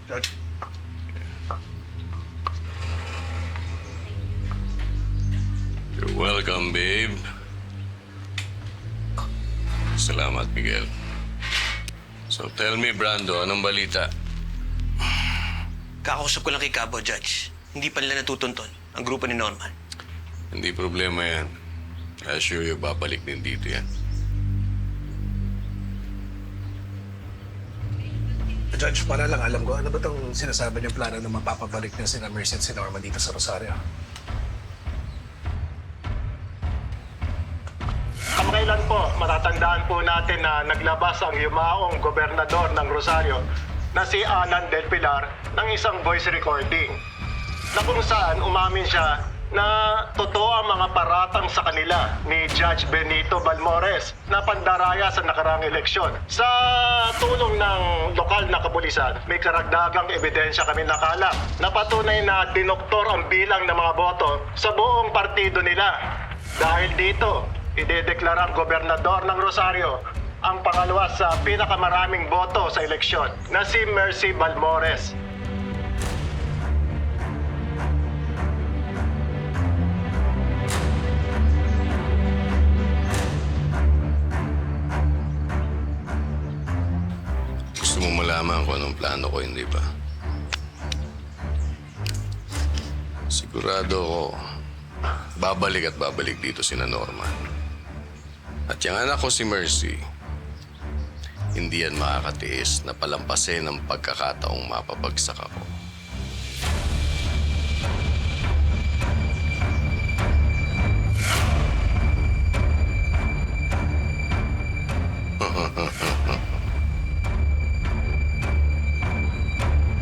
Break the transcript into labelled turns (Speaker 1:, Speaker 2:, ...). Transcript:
Speaker 1: Judge.
Speaker 2: You're welcome, babe. Salamat, Miguel. So tell me, Brando, anong balita?
Speaker 3: Kakausap ko lang kay Cabo, Judge. Hindi pa nila natutunton ang grupo ni Norman.
Speaker 2: Hindi problema yan. I assure you, babalik din dito yan.
Speaker 1: Judge, para lang alam ko, ano ba itong sinasabi niyong plano na mapapabalik niya sina Mercy at si Norma dito sa Rosario?
Speaker 4: Kamakailan po, matatandaan po natin na naglabas ang yumaong gobernador ng Rosario na si Alan Del Pilar ng isang voice recording na kung saan umamin siya na totoo ang mga paratang sa kanila ni Judge Benito Balmores na pandaraya sa nakarang eleksyon. Sa tulong ng lokal na kapulisan, may karagdagang ebidensya kami nakalap na patunay na dinoktor ang bilang ng mga boto sa buong partido nila. Dahil dito, idedeklara ang gobernador ng Rosario ang pangalawa sa pinakamaraming boto sa eleksyon na si Mercy Balmores.
Speaker 2: Gusto mo malaman kung anong plano ko, hindi ba? Sigurado ko, babalik at babalik dito sina Norman. At yung anak ko si Mercy, hindi yan makakatiis na palampasin ang pagkakataong mapabagsak ako.